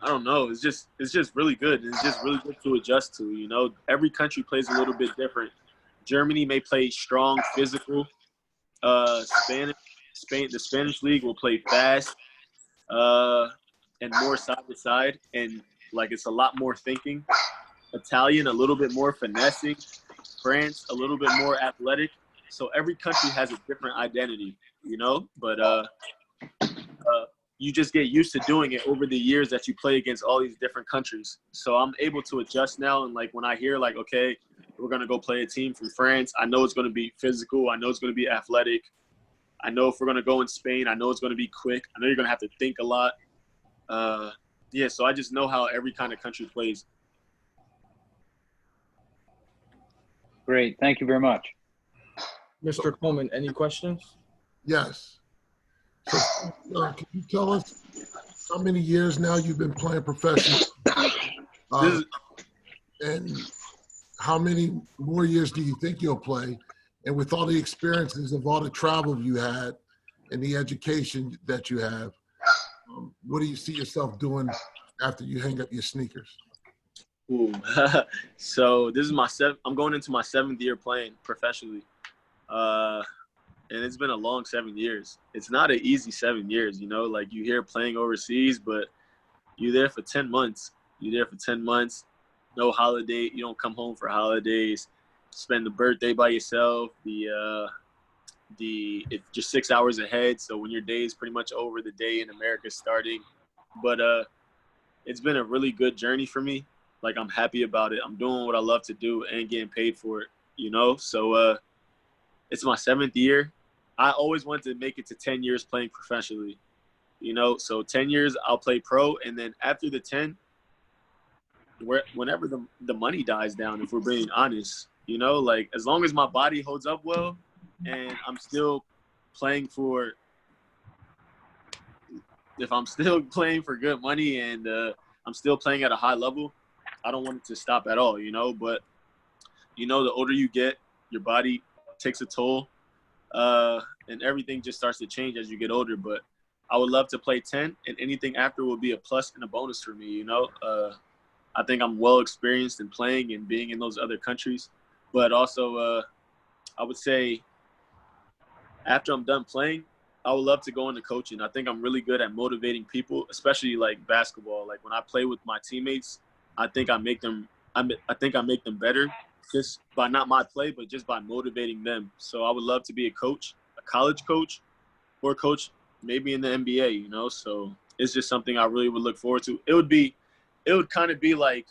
I don't know. It's just really good. It's just really good to adjust to. You know, every country plays a little bit different. Germany may play strong, physical. The Spanish league will play fast, and more side to side, and like it's a lot more thinking. Italian, a little bit more finessing. France, a little bit more athletic. So every country has a different identity, you know. But you just get used to doing it over the years that you play against all these different countries. So I'm able to adjust now. And like when I hear like, okay, we're going to go play a team from France, I know it's going to be physical. I know it's going to be athletic. I know if we're going to go in Spain, I know it's going to be quick. I know you're going to have to think a lot. Yeah, so I just know how every kind of country plays. Great. Thank you very much. Mr. Coleman, any questions? Yes. So, can you tell us how many years now you've been playing professional? And how many more years do you think you'll play? And with all the experiences of all the travel you had and the education that you have, what do you see yourself doing after you hang up your sneakers? Ooh. So this is I'm going into my 7th year playing professionally. And it's been a long 7 years. It's not an easy 7 years, you know, like you hear playing overseas, but you're there for 10 months. You're there for 10 months, no holiday. You don't come home for holidays, spend the birthday by yourself. It's just 6 hours ahead. So when your day is pretty much over, the day in America is starting. But it's been a really good journey for me. Like I'm happy about it. I'm doing what I love to do and getting paid for it, you know? So it's my 7th year. I always wanted to make it to 10 years playing professionally, you know? So 10 years I'll play pro. And then after the 10, whenever the money dies down, if we're being honest, You know, like as long as my body holds up well and I'm still playing for if I'm still playing for good money and I'm still playing at a high level, I don't want it to stop at all, you know. But, you know, the older you get, your body takes a toll, and everything just starts to change as you get older. But I would love to play 10, and anything after will be a plus and a bonus for me, you know. I think I'm well experienced in playing and being in those other countries. But also, I would say after I'm done playing, I would love to go into coaching. I think I'm really good at motivating people, especially like basketball. Like when I play with my teammates, I think I make them better just by not my play, but just by motivating them. So I would love to be a coach, a college coach, or a coach maybe in the NBA, you know. So it's just something I really would look forward to. It would kind of be like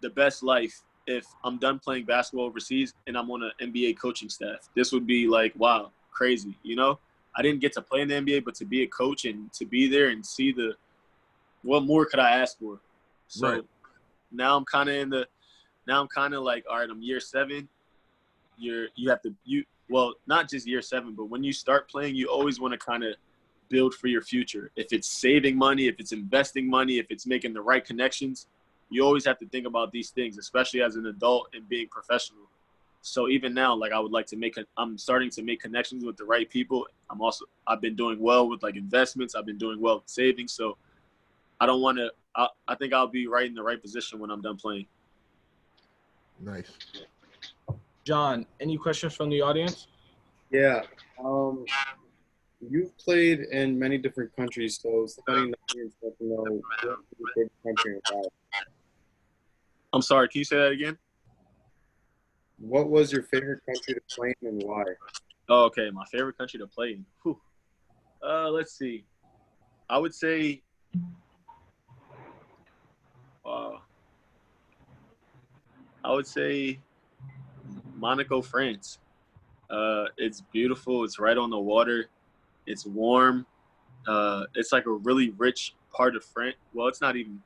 the best life if I'm done playing basketball overseas and I'm on an NBA coaching staff. This would be like, wow, crazy, you know? I didn't get to play in the NBA, but to be a coach and to be there and see what more could I ask for? So Right. now I'm kind of like, all right, I'm year 7. Well, not just year 7, but when you start playing, you always want to kind of build for your future. If it's saving money, if it's investing money, if it's making the right connections, you always have to think about these things, especially as an adult and being professional. So even now, like I'm starting to make connections with the right people. I've been doing well with like investments. I've been doing well with savings. So I think I'll be right in the right position when I'm done playing. Nice. John, any questions from the audience? Yeah. You've played in many different countries, so studying the audience want to know what's your favorite country and why. I'm sorry, can you say that again? What was your favorite country to play in and why? Oh, okay, my favorite country to play in. Whew. Let's see. I would say Monaco, France. It's beautiful. It's right on the water. It's warm. It's like a really rich part of France. Well, it's not even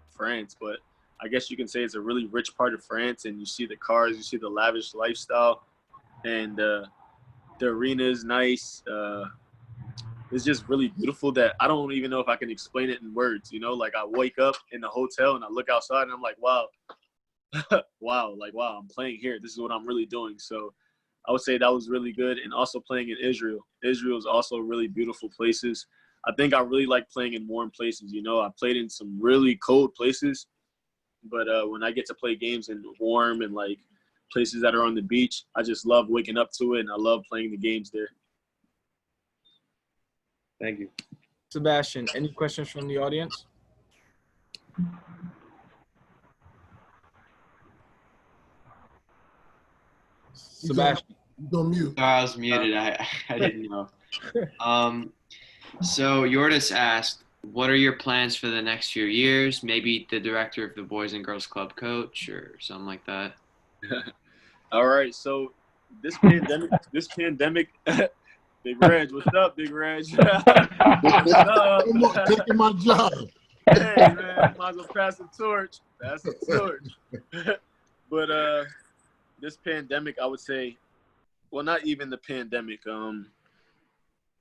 France, but I guess you can say it's a really rich part of France. And you see the cars, you see the lavish lifestyle, and the arena is nice. It's just really beautiful that I don't even know if I can explain it in words. You know, like I wake up in the hotel and I look outside and I'm like, wow, wow, I'm playing here. This is what I'm really doing. So I would say that was really good. And also playing in Israel. Israel is also really beautiful places. I think I really like playing in warm places. You know, I played in some really cold places, but when I get to play games in warm and like places that are on the beach, I just love waking up to it, and I love playing the games there. Thank you. Sebastian, any questions from the audience? Sebastian. Go mute. I was muted. I didn't know. So Yordis asked, what are your plans for the next few years? Maybe the director of the Boys and Girls Club coach or something like that. All right. So this pandemic, Big Reg, what's up, Big Reg? What's up? Taking my job. Hey, man, might as well pass the torch. Pass the torch. But this pandemic, I would say, well, not even the pandemic.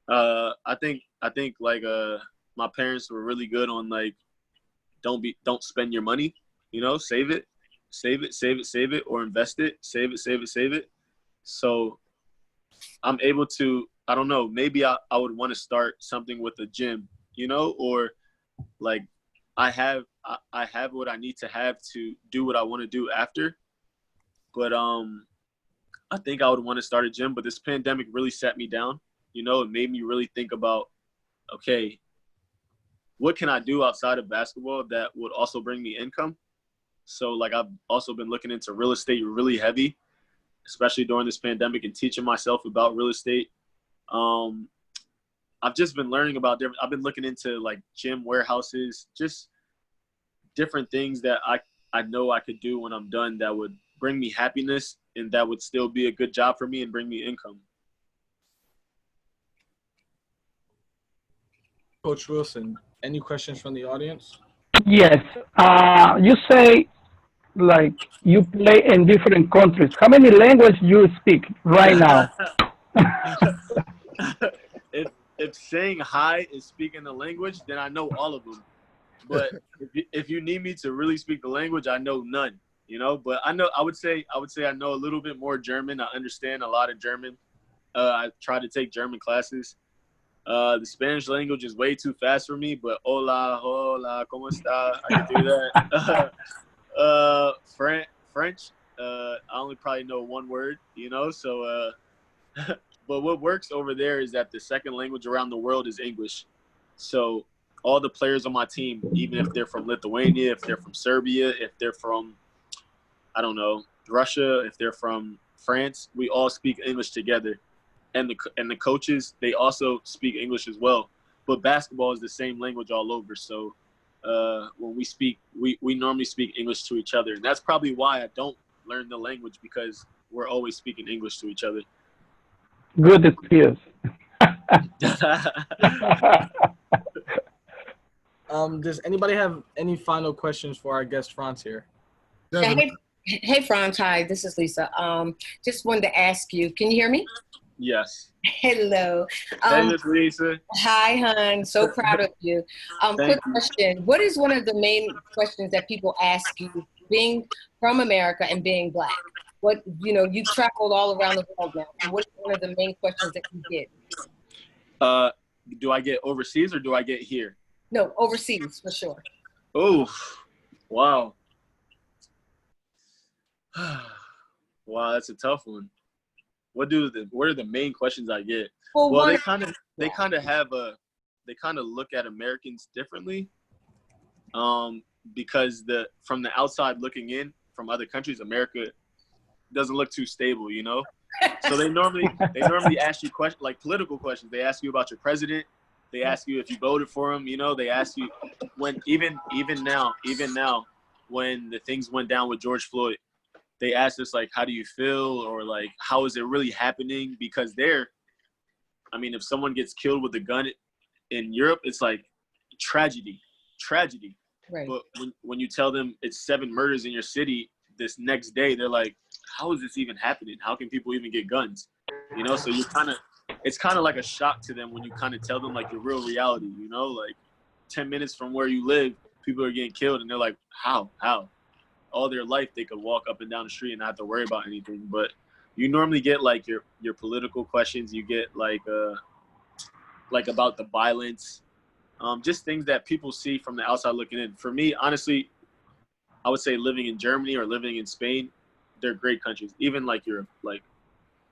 I think like my parents were really good on like, don't spend your money, you know, save it, or invest it, save it. So I'm able to, I don't know, maybe I would want to start something with a gym, you know, or like I have what I need to have to do what I want to do after. But I think I would want to start a gym, but this pandemic really sat me down. You know, it made me really think about, okay, what can I do outside of basketball that would also bring me income? So like I've also been looking into real estate really heavy, especially during this pandemic, and teaching myself about real estate. I've just been learning about I've been looking into like gym warehouses, just different things that I know I could do when I'm done that would bring me happiness and that would still be a good job for me and bring me income. Coach Wilson, any questions from the audience? Yes. You say like you play in different countries. How many languages you speak right now? if if saying hi is speaking the language, then I know all of them. But if you need me to really speak the language, I know none. You know, but I would say I know a little bit more German. I understand a lot of German. I try to take German classes. The Spanish language is way too fast for me, but hola, ¿cómo está? I can do that. French, I only probably know one word, you know, so, but what works over there is that the second language around the world is English. So all the players on my team, even if they're from Lithuania, if they're from Serbia, if they're from, I don't know, Russia, if they're from France, we all speak English together. And the coaches, they also speak English as well. But basketball is the same language all over. So when we speak, we normally speak English to each other. And that's probably why I don't learn the language, because we're always speaking English to each other. Good excuse. Does anybody have any final questions for our guest Frantz here? Yeah, hey, Frantz. Hi, this is Lisa. Just wanted to ask you, can you hear me? Yes. Hello. Hey, Miss Lisa. Hi, hon. So proud of you. Quick question. What is one of the main questions that people ask you, being from America and being Black? What, you traveled all around the world now. And what is one of the main questions that you get? Do I get overseas or do I get here? No, overseas, for sure. Oh, wow. Wow, that's a tough one. What are the main questions I get? Well, they kind of look at Americans differently, because from the outside looking in from other countries, America doesn't look too stable, you know. So they normally ask you questions like political questions. They ask you about your president. They ask you if you voted for him. You know, they ask you when even now when the things went down with George Floyd. They asked us, like, how do you feel? Or, like, how is it really happening? Because if someone gets killed with a gun in Europe, it's like tragedy. Right. But when you tell them it's 7 murders in your city this next day, they're like, how is this even happening? How can people even get guns? You know, so it's kind of like a shock to them when you kind of tell them, like, your real reality, you know? Like, 10 minutes from where you live, people are getting killed, and they're like, how? All their life they could walk up and down the street and not have to worry about anything. But you normally get like your political questions. You get like about the violence, just things that people see from the outside looking in. For me, honestly, I would say living in Germany or living in Spain, they're great countries. Even like Europe, like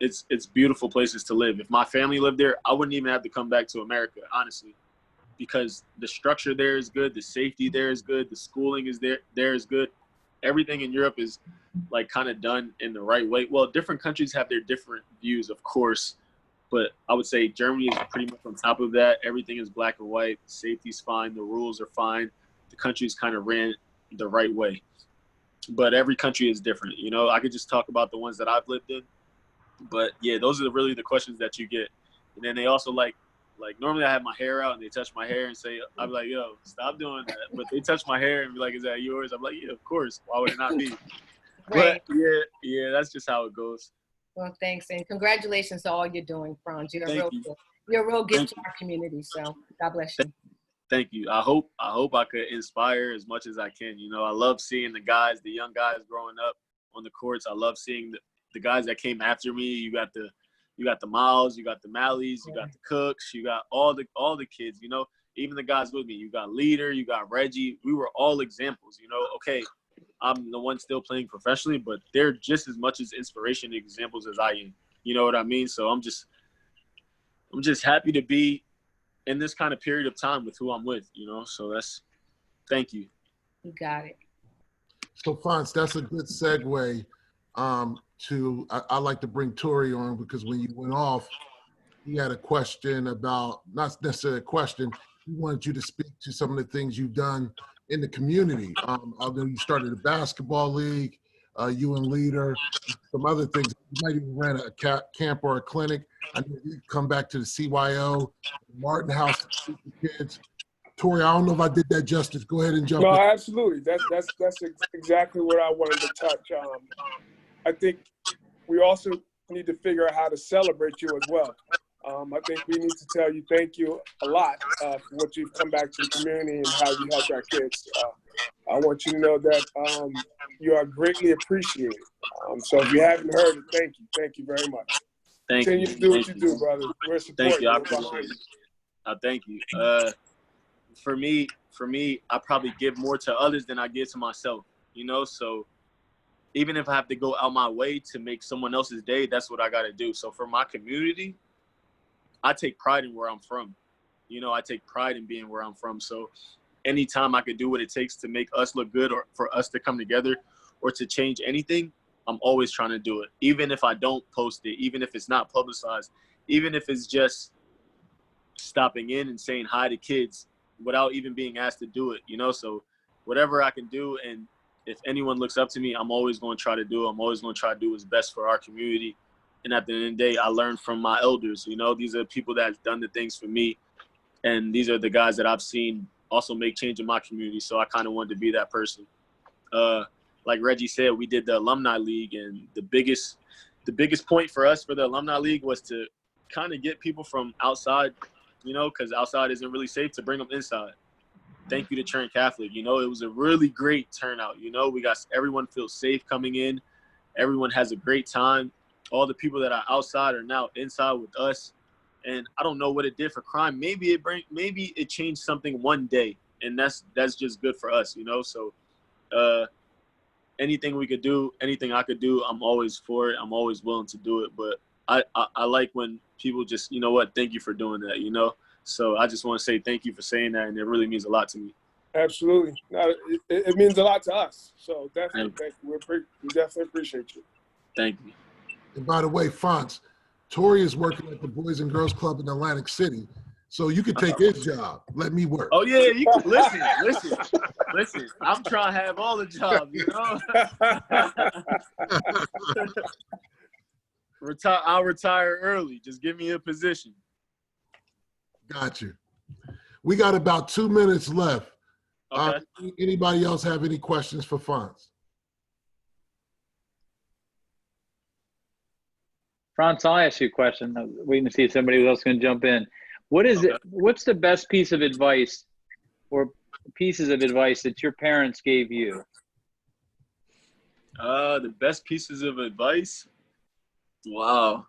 it's beautiful places to live. If my family lived there, I wouldn't even have to come back to America, honestly, because the structure there is good, the safety there is good, the schooling is there is good. Everything in Europe is like kind of done in the right way. Well, different countries have their different views, of course, but I would say Germany is pretty much on top of that. Everything is black and white. Safety's fine. The rules are fine. The country's kind of ran the right way. But every country is different. You know, I could just talk about the ones that I've lived in. But yeah, those are really the questions that you get. And then they also like normally I have my hair out and they touch my hair and say, I'm like, yo, stop doing that. But they touch my hair and be like, is that yours? I'm like, yeah, of course. Why would it not be? Right. But yeah, that's just how it goes. Well, thanks. And congratulations to all you're doing, Frantz. You're a real gift to our community. So God bless you. Thank you. I hope I could inspire as much as I can. You know, I love seeing the young guys growing up on the courts. I love seeing the guys that came after me. You got the Miles, you got the Malleys, you got the Cooks, you got all the kids, you know, even the guys with me. You got Leader, you got Reggie. We were all examples, you know. Okay, I'm the one still playing professionally, but they're just as much as inspiration examples as I am. You know what I mean? So I'm just happy to be in this kind of period of time with who I'm with, you know. So thank you. You got it. So Frantz, that's a good segue. I like to bring Tori on because when you went off, he had a question about, not necessarily a question, he wanted you to speak to some of the things you've done in the community. Although you started a basketball league, you and Leader, some other things. You might even ran a camp or a clinic. I know you come back to the CYO, Martin House to speak to kids. Tori, I don't know if I did that justice. Go ahead and jump No, in. absolutely. That's exactly what I wanted to touch. I think we also need to figure out how to celebrate you as well. I think we need to tell you thank you a lot for what you've come back to the community and how you helped our kids. I want you to know that you are greatly appreciated. So if you haven't heard it, thank you. Thank you very much. Continue to do what you do, brother. We're supporting Thank you. I you. appreciate it. Thank you. For me, I probably give more to others than I give to myself, you know? So even if I have to go out my way to make someone else's day, that's what I got to do. So for my community, I take pride in where I'm from. You know, I take pride in being where I'm from. So anytime I could do what it takes to make us look good or for us to come together or to change anything, I'm always trying to do it. Even if I don't post it, even if it's not publicized, even if it's just stopping in and saying hi to kids without even being asked to do it, you know? So whatever I can do, and if anyone looks up to me, I'm always going to try to do it. I'm always going to try to do what's best for our community. And at the end of the day, I learned from my elders, you know? These are people that have done the things for me. And these are the guys that I've seen also make change in my community. So I kind of wanted to be that person. Like Reggie said, we did the Alumni League, and the biggest point for us for the Alumni League was to kind of get people from outside, you know, because outside isn't really safe, to bring them inside. Thank you to Trent Catholic. You know, it was a really great turnout. You know, everyone feels safe coming in. Everyone has a great time. All the people that are outside are now inside with us. And I don't know what it did for crime. Maybe it changed something one day, and that's just good for us, you know. So anything we could do, anything I could do, I'm always for it. I'm always willing to do it. But I like when people just, you know what, thank you for doing that, you know. So I just want to say thank you for saying that, and it really means a lot to me. Absolutely. No, it means a lot to us. So definitely, thank you. We definitely appreciate you. Thank you. And by the way, Frantz, Tori is working at the Boys and Girls Club in Atlantic City, so you could take his job. Let me work. Oh yeah, you can listen. I'm trying to have all the jobs, you know. I'll retire early. Just give me a position. Got you. We got about 2 minutes left. Okay. Anybody else have any questions for Frantz? Frantz, I'll ask you a question. I'm waiting to see if somebody else can jump in. What's the best piece of advice or pieces of advice that your parents gave you? The best pieces of advice? Wow.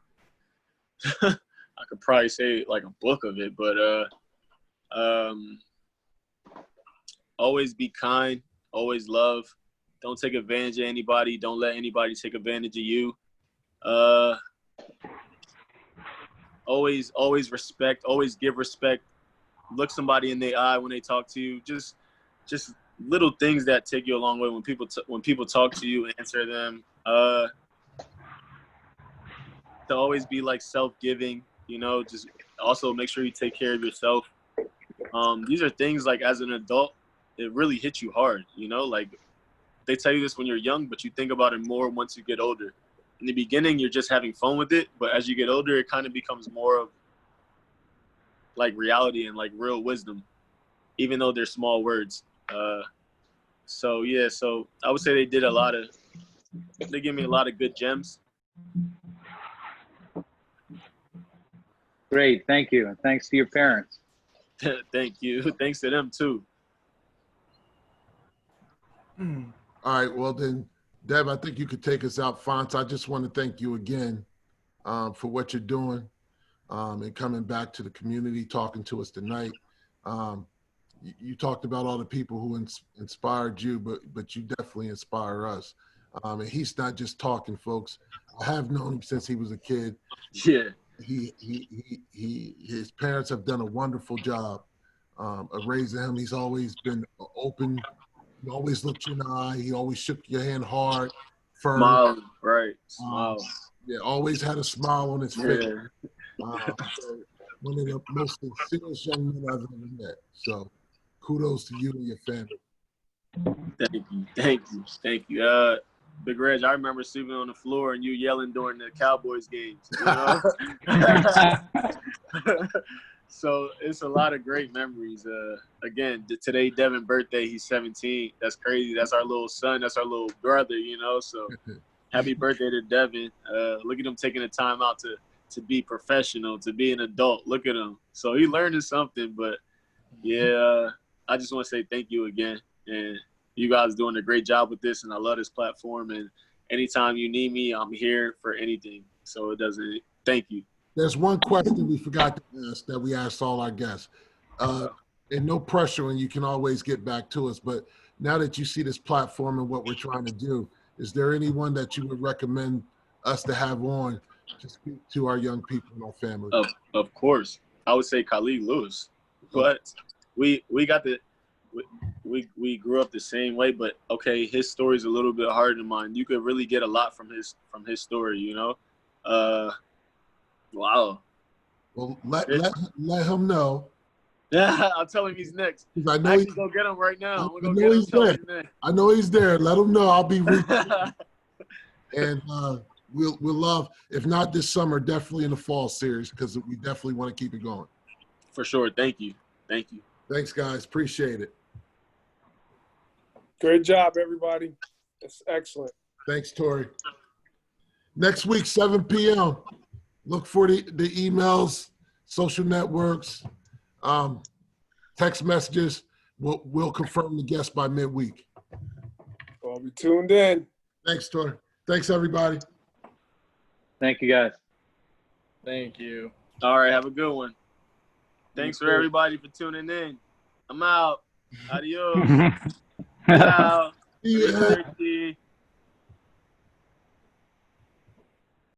I could probably say like a book of it, but always be kind, always love. Don't take advantage of anybody. Don't let anybody take advantage of you. Always respect, always give respect. Look somebody in their eye when they talk to you. Just little things that take you a long way when people talk to you, answer them. To always be like self-giving, you know, just also make sure you take care of yourself. These are things like as an adult, it really hits you hard, you know, like they tell you this when you're young, but you think about it more once you get older. In the beginning, you're just having fun with it, but as you get older, it kind of becomes more of like reality and like real wisdom, even though they're small words. So I would say they gave me a lot of good gems. Great, thank you. And thanks to your parents. Thank you. Thanks to them too. All right, well then, Deb, I think you could take us out. Frantz, I just want to thank you again for what you're doing and coming back to the community, talking to us tonight. You talked about all the people who inspired you, but you definitely inspire us. And he's not just talking, folks. I have known him since he was a kid. Yeah. His parents have done a wonderful job of raising him. He's always been open. He always looked you in the eye. He always shook your hand hard, firm. Smile, right? Smile. Yeah, always had a smile on his face. So one of the most sincerest young men I've ever met. So kudos to you and your family. Thank you. Big Reg, I remember sleeping on the floor and you yelling during the Cowboys games. You know? So it's a lot of great memories. Again, today Devin's birthday. He's 17. That's crazy. That's our little son. That's our little brother. So happy birthday to Devin. Look at him taking the time out to be professional, to be an adult. Look at him. So he learning something. But yeah, I just want to say thank you again. And you guys doing a great job with this. And I love this platform. And anytime you need me, I'm here for anything. So thank you. There's one question we forgot to ask that we asked all our guests. And no pressure, and you can always get back to us. But now that you see this platform and what we're trying to do, is there anyone that you would recommend us to have on to speak to our young people and our families? Of course. I would say Khalid Lewis. But we grew up the same way, but okay, his story is a little bit harder than mine. You could really get a lot from his story, Wow. Well, let him know. Yeah, I'll tell him he's next. I know actually go get him right now. I know he's there. I know he's there. Let him know. I'll be reaching out. And we'll love, if not this summer, definitely in the fall series, because we definitely want to keep it going. For sure. Thank you. Thanks, guys. Appreciate it. Great job, everybody. That's excellent. Thanks, Tori. Next week, 7 p.m. Look for the emails, social networks, text messages. We'll confirm the guest by midweek. I'll be tuned in. Thanks, Tori. Thanks, everybody. Thank you, guys. Thank you. All right, have a good one. Thanks for everybody for tuning in. I'm out. Adios. Ciao. See you.